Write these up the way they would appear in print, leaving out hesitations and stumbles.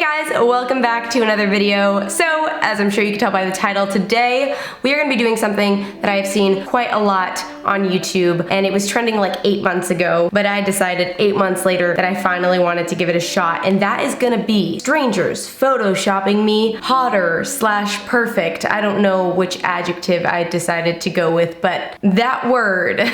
guys, welcome back to another video. So, as I'm sure you can tell by the title, today we are going to be doing something that I've seen quite a lot on YouTube, and it was trending like 8 months ago, but I decided 8 months later that I finally wanted to give it a shot, and that is going to be strangers photoshopping me hotter / perfect. I don't know which adjective I decided to go with, but that word.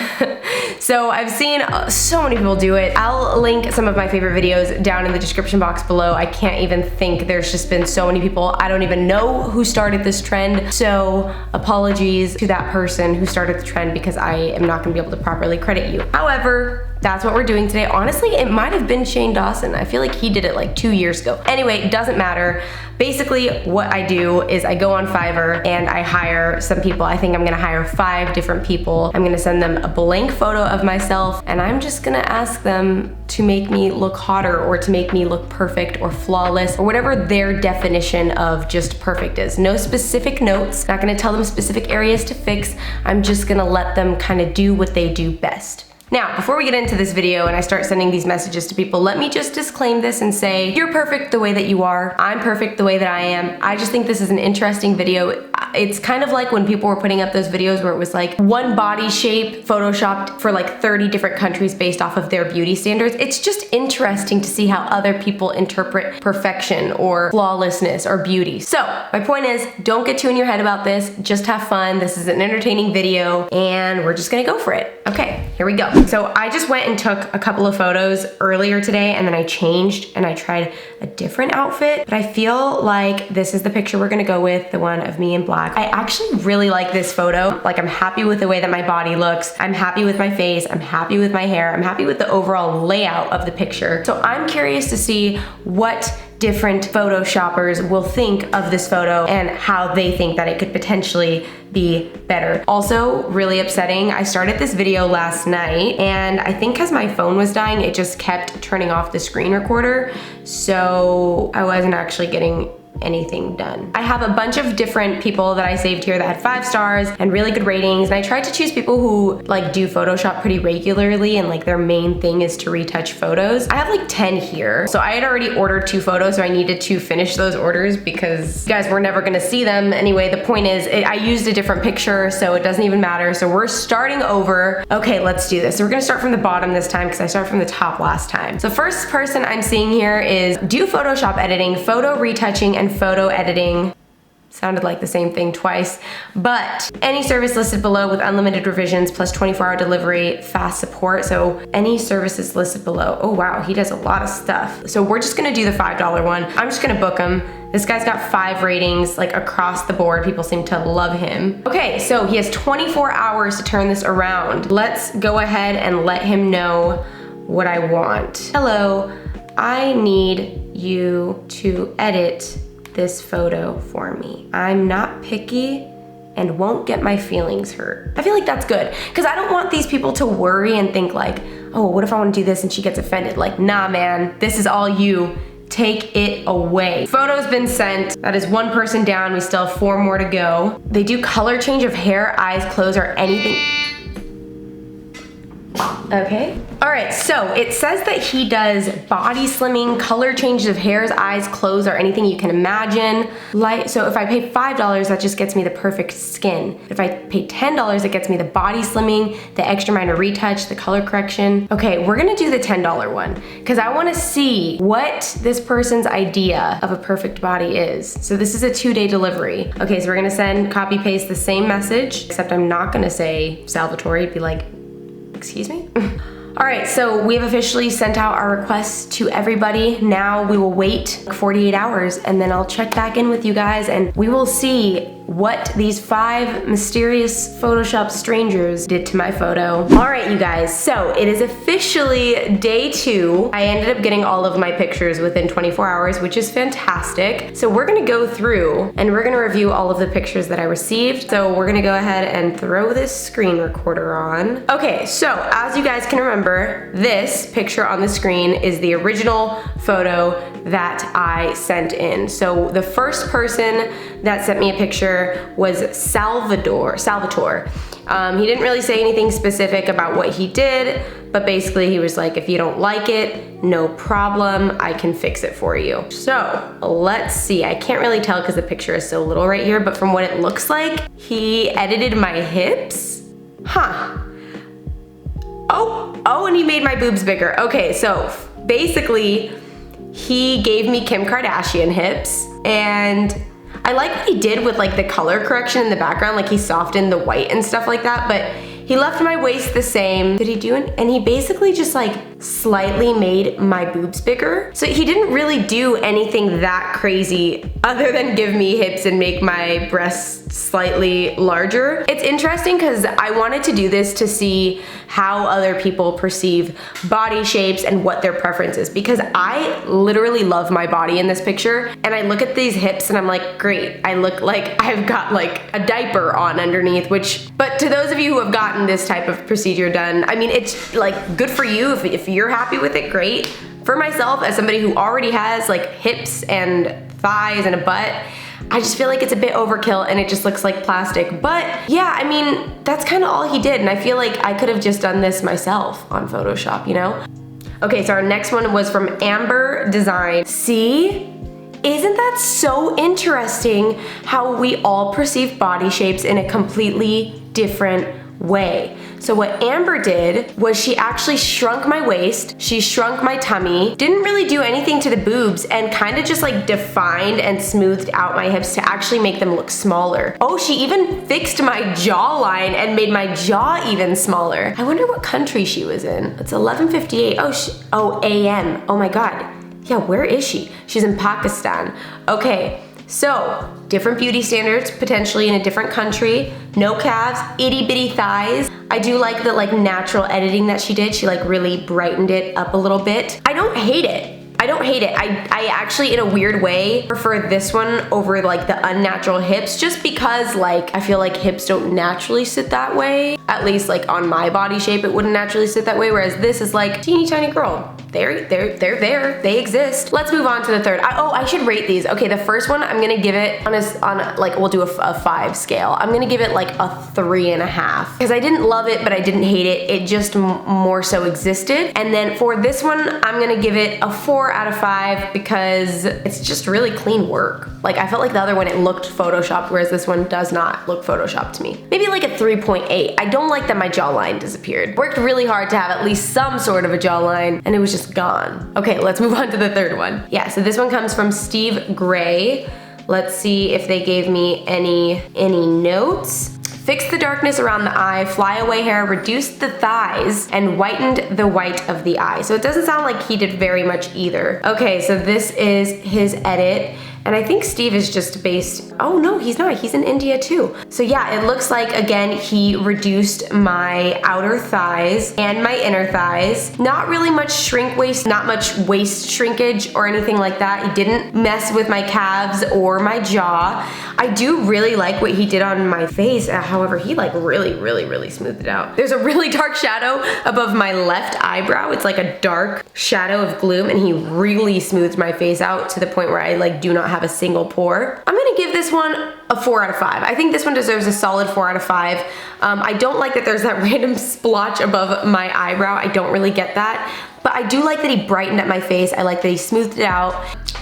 So I've seen so many people do it. I'll link some of my favorite videos down in the description box below. I can't even think, there's just been so many people. I don't even know who started this trend, so apologies to that person who started the trend because I am not gonna be able to properly credit you. However, that's what we're doing today. Honestly, it might have been Shane Dawson. I feel like he did it like 2 years ago. Anyway, it doesn't matter. Basically, what I do is I go on Fiverr and I hire some people. I think I'm gonna hire 5 different people. I'm gonna send them a blank photo of myself, and I'm just gonna ask them to make me look hotter or to make me look perfect or flawless or whatever their definition of just perfect is. No specific notes, not gonna tell them specific areas to fix. I'm just gonna let them kind of do what they do best. Now, before we get into this video and I start sending these messages to people, let me just disclaim this and say, you're perfect the way that you are. I'm perfect the way that I am. I just think this is an interesting video. It's kind of like when people were putting up those videos where it was like one body shape photoshopped for like 30 different countries based off of their beauty standards. It's just interesting to see how other people interpret perfection or flawlessness or beauty. So my point is, don't get too in your head about this. Just have fun. This is an entertaining video and we're just gonna go for it. Okay, here we go. So I just went and took a couple of photos earlier today, and then I changed and I tried a different outfit, but I feel like this is the picture we're gonna go with, the one of me in black. I actually really like this photo. Like, I'm happy with the way that my body looks. I'm happy with my face. I'm happy with my hair. I'm happy with the overall layout of the picture. So I'm curious to see what different photoshoppers will think of this photo and how they think that it could potentially be better. Also, really upsetting, I started this video last night and I think because my phone was dying, it just kept turning off the screen recorder, so I wasn't actually getting anything done. I have a bunch of different people that I saved here that had 5 stars and really good ratings, and I tried to choose people who like do Photoshop pretty regularly and like their main thing is to retouch photos. I have like 10 here. So I had already ordered 2 photos, so I needed to finish those orders because you guys were never gonna see them. Anyway, the point is I used a different picture, so it doesn't even matter. So we're starting over. Okay, let's do this. So we're gonna start from the bottom this time because I started from the top last time. So first person I'm seeing here is do Photoshop editing, photo retouching, and photo editing. Sounded like the same thing twice, but any service listed below with unlimited revisions plus 24-hour delivery, fast support. So any services listed below. Oh wow, he does a lot of stuff. So we're just gonna do the $5 one. I'm just gonna book him. This guy's got 5 ratings, like across the board. People seem to love him. Okay, so he has 24 hours to turn this around. Let's go ahead and let him know what I want. Hello, I need you to edit this photo for me. I'm not picky and won't get my feelings hurt. I feel like that's good because I don't want these people to worry and think like, oh, what if I want to do this and she gets offended? Like, nah, man, this is all you. Take it away. Photo's been sent. That is 1 person down. We still have 4 more to go. They do color change of hair, eyes, clothes, or anything. Okay. All right, so it says that he does body slimming, color changes of hairs, eyes, clothes, or anything you can imagine. So if I pay $5, that just gets me the perfect skin. If I pay $10, it gets me the body slimming, the extra minor retouch, the color correction. Okay, we're gonna do the $10 one because I wanna see what this person's idea of a perfect body is. So this is a 2-day delivery. Okay, so we're gonna send, copy, paste the same message, except I'm not gonna say Salvatore, it'd be like, excuse me? All right, so we have officially sent out our requests to everybody. Now we will wait 48 hours and then I'll check back in with you guys and we will see what these 5 mysterious Photoshop strangers did to my photo. All right, you guys, so it is officially day 2. I ended up getting all of my pictures within 24 hours, which is fantastic. So we're gonna go through and we're gonna review all of the pictures that I received. So we're gonna go ahead and throw this screen recorder on. Okay, so as you guys can remember, this picture on the screen is the original photo that I sent in. So the first person that sent me a picture was Salvatore. He didn't really say anything specific about what he did, but basically he was like, if you don't like it, no problem, I can fix it for you. So let's see, I can't really tell because the picture is so little right here, but from what it looks like, he edited my hips. Huh. Oh, and he made my boobs bigger. Okay, so basically, he gave me Kim Kardashian hips, and I like what he did with like the color correction in the background, like he softened the white and stuff like that, but he left my waist the same. Did he do it? And he basically just like slightly made my boobs bigger. So he didn't really do anything that crazy other than give me hips and make my breasts slightly larger. It's interesting because I wanted to do this to see how other people perceive body shapes and what their preference is, because I literally love my body in this picture, and I look at these hips and I'm like, great, I look like I've got like a diaper on underneath, but to those of you who have gotten this type of procedure done, I mean, it's like good for you. If you're happy with it, great. For myself, as somebody who already has like hips and thighs and a butt, I just feel like it's a bit overkill and it just looks like plastic. But yeah, I mean, that's kind of all he did, and I feel like I could have just done this myself on Photoshop, you know? Okay, so our next one was from Amber Design. See? Isn't that so interesting how we all perceive body shapes in a completely different way? So what Amber did was she actually shrunk my waist, she shrunk my tummy, didn't really do anything to the boobs, and kind of just like defined and smoothed out my hips to actually make them look smaller. Oh, she even fixed my jawline and made my jaw even smaller. I wonder what country she was in. It's 11:58. Oh, AM. Oh my God. Yeah, where is she? She's in Pakistan. Okay. So, different beauty standards, potentially in a different country, no calves, itty bitty thighs. I do like the like natural editing that she did. She like really brightened it up a little bit. I don't hate it. I actually, in a weird way, prefer this one over like the unnatural hips, just because like I feel like hips don't naturally sit that way. At least like on my body shape, it wouldn't naturally sit that way, whereas this is like teeny tiny girl. They're there, they exist. Let's move on to the third. I should rate these. Okay, the first one, I'm gonna give it on like, we'll do a 5 scale. I'm gonna give it like a 3.5, because I didn't love it, but I didn't hate it. It just more so existed. And then for this one, I'm gonna give it a 4 out of 5, because it's just really clean work. Like I felt like the other one, it looked photoshopped, whereas this one does not look photoshopped to me. Maybe like a 3.8. I don't like that my jawline disappeared. Worked really hard to have at least some sort of a jawline, and it was just gone. Okay, let's move on to the third one. Yeah, so this one comes from Steve Gray. Let's see if they gave me any notes. Fixed the darkness around the eye, flyaway hair, reduced the thighs, and whitened the white of the eye. So it doesn't sound like he did very much either. Okay, so this is his edit. And I think Steve is just based, oh no, he's not, he's in India too. So yeah, it looks like, again, he reduced my outer thighs and my inner thighs. Not really much shrink waist, not much waist shrinkage or anything like that. He didn't mess with my calves or my jaw. I do really like what he did on my face. However, he like really smoothed it out. There's a really dark shadow above my left eyebrow. It's like a dark shadow of gloom, and he really smoothed my face out to the point where I like do not have a single pore. I'm gonna give this one a 4 out of 5. I think this one deserves a solid 4 out of 5. I don't like that there's that random splotch above my eyebrow. I don't really get that. But I do like that he brightened up my face. I like that he smoothed it out.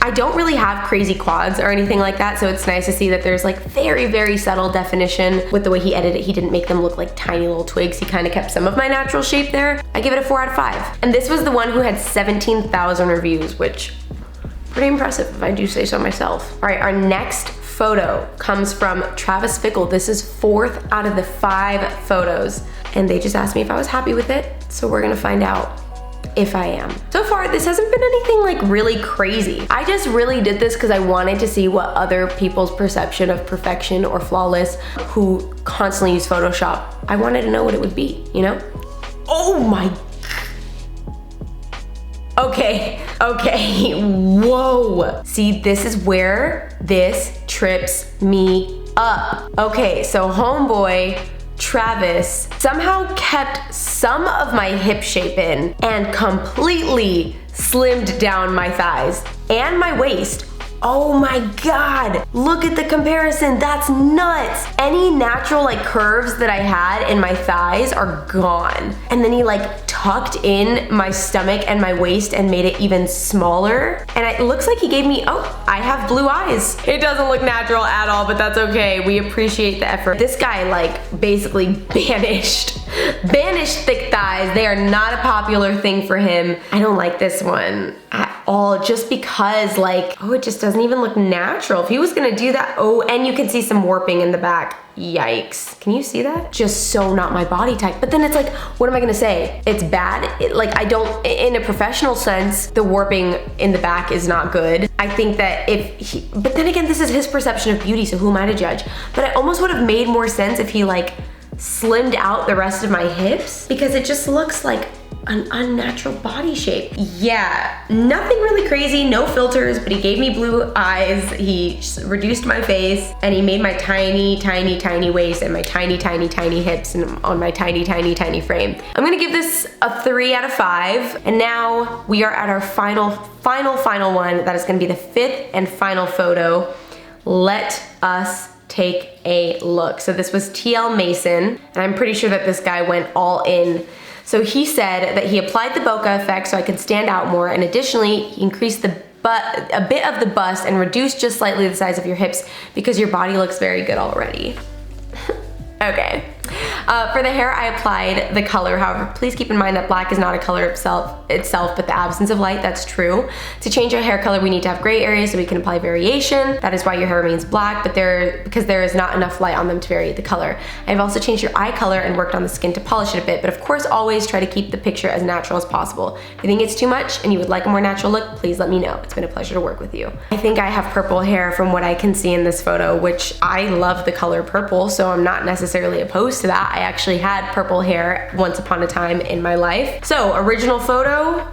I don't really have crazy quads or anything like that, so it's nice to see that there's like very subtle definition with the way he edited it. He didn't make them look like tiny little twigs. He kind of kept some of my natural shape there. I give it a 4 out of 5. And this was the one who had 17,000 reviews, which pretty impressive if I do say so myself. All right, our next photo comes from Travis Bickle. This is 4th out of the 5 photos, and they just asked me if I was happy with it, so we're gonna find out if I am. So far, this hasn't been anything like really crazy. I just really did this because I wanted to see what other people's perception of perfection or flawless who constantly use Photoshop, I wanted to know what it would be, you know? Oh my, okay, whoa. See, this is where this trips me up. Okay, so homeboy, Travis, somehow kept some of my hip shape in and completely slimmed down my thighs and my waist Oh my God, look at the comparison. That's nuts. Any natural like curves that I had in my thighs are gone. And then he like tucked in my stomach and my waist and made it even smaller. And it looks like he gave me, oh, I have blue eyes. It doesn't look natural at all, but that's okay. We appreciate the effort. This guy like basically banished thick thighs. They are not a popular thing for him. I don't like this one at all, just because like, oh, it just doesn't even look natural. If he was gonna do that, oh, and you can see some warping in the back. Yikes. Can you see that? Just so not my body type. But then it's like, what am I gonna say? It's bad? Like I don't, in a professional sense, the warping in the back is not good. I think that but then again, this is his perception of beauty, so who am I to judge? But it almost would have made more sense if he like slimmed out the rest of my hips, because it just looks like an unnatural body shape. Yeah, nothing really crazy, no filters, but he gave me blue eyes, he reduced my face, and he made my tiny, tiny, tiny waist and my tiny, tiny, tiny hips and on my tiny, tiny, tiny frame. I'm gonna give this a 3 out of 5, and now we are at our final one. That is gonna be the 5th and final photo. Let us take a look. So this was TL Mason, and I'm pretty sure that this guy went all in. So he said that he applied the bokeh effect so I could stand out more, and additionally, he increased a bit of the bust and reduced just slightly the size of your hips because your body looks very good already. Okay. For the hair, I applied the color. However, please keep in mind that black is not a color itself, but the absence of light, that's true. To change our hair color, we need to have gray areas so we can apply variation. That is why your hair remains black, but because there is not enough light on them to vary the color. I've also changed your eye color and worked on the skin to polish it a bit, but of course, always try to keep the picture as natural as possible. If you think it's too much and you would like a more natural look, please let me know. It's been a pleasure to work with you. I think I have purple hair from what I can see in this photo, which I love the color purple, so I'm not necessarily opposed to that. I actually had purple hair once upon a time in my life. So original photo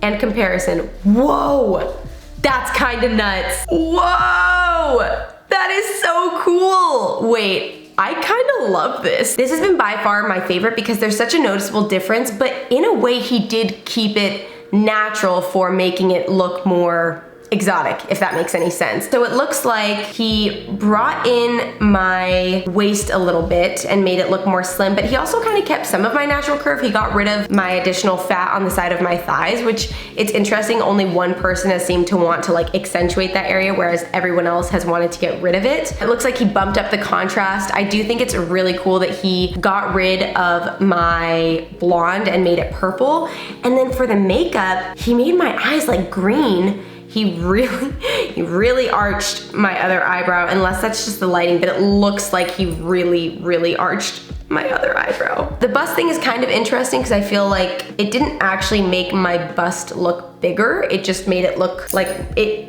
and comparison. Whoa, that's kind of nuts. Whoa, that is so cool. Wait, I kind of love this. This has been by far my favorite because there's such a noticeable difference, but in a way he did keep it natural for making it look more exotic, if that makes any sense. So it looks like he brought in my waist a little bit and made it look more slim, but he also kind of kept some of my natural curve. He got rid of my additional fat on the side of my thighs, which it's interesting, only one person has seemed to want to like accentuate that area, whereas everyone else has wanted to get rid of it. It looks like he bumped up the contrast. I do think it's really cool that he got rid of my blonde and made it purple. And then for the makeup, he made my eyes like green. He really arched my other eyebrow, unless that's just the lighting, but it looks like he really arched my other eyebrow. The bust thing is kind of interesting because I feel like it didn't actually make my bust look bigger. It just made it look like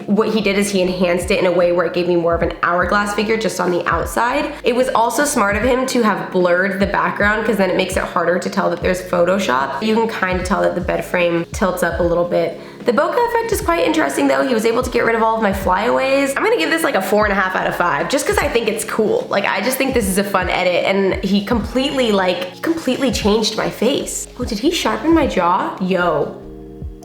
what he did is he enhanced it in a way where it gave me more of an hourglass figure just on the outside. It was also smart of him to have blurred the background because then it makes it harder to tell that there's Photoshop. You can kind of tell that the bed frame tilts up a little bit. The bokeh effect is quite interesting though. He was able to get rid of all of my flyaways. I'm gonna give this like a 4.5 out of 5 just because I think it's cool. Like I just think this is a fun edit, and he completely changed my face. Oh, did he sharpen my jaw? Yo,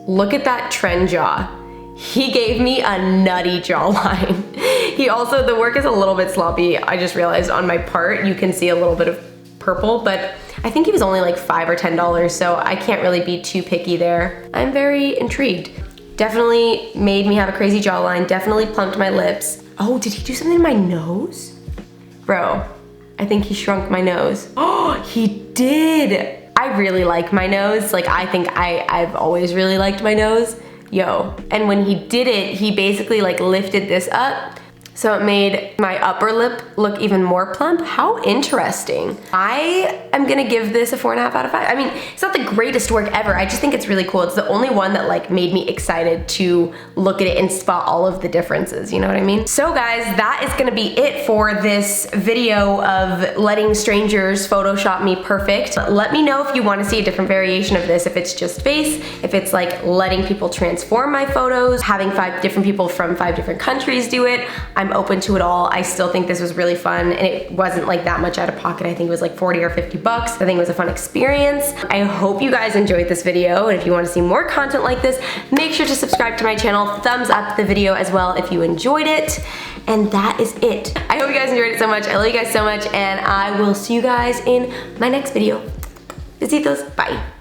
look at that trend jaw. He gave me a nutty jawline. He also, the work is a little bit sloppy. I just realized on my part, you can see a little bit of purple, but I think he was only like $5 or $10, so I can't really be too picky there. I'm very intrigued. Definitely made me have a crazy jawline, definitely plumped my lips. Oh, did he do something to my nose? Bro, I think he shrunk my nose. Oh, he did. I really like my nose. Like I think I've always really liked my nose. Yo, and when he did it, he basically like lifted this up, so it made my upper lip look even more plump. How interesting. I am gonna give this a 4.5 out of 5. I mean, it's not the greatest work ever. I just think it's really cool. It's the only one that like made me excited to look at it and spot all of the differences, you know what I mean? So guys, that is gonna be it for this video of letting strangers Photoshop me perfect. Let me know if you wanna see a different variation of this, if it's just face, if it's like letting people transform my photos, having 5 different people from 5 different countries do it. I'm open to it all. I still think this was really fun, and it wasn't like that much out of pocket. I think it was like 40 or 50 bucks. I think it was a fun experience. I hope you guys enjoyed this video, and if you want to see more content like this, make sure to subscribe to my channel. Thumbs up the video as well if you enjoyed it. And that is it. I hope you guys enjoyed it so much. I love you guys so much, and I will see you guys in my next video. Besitos, bye.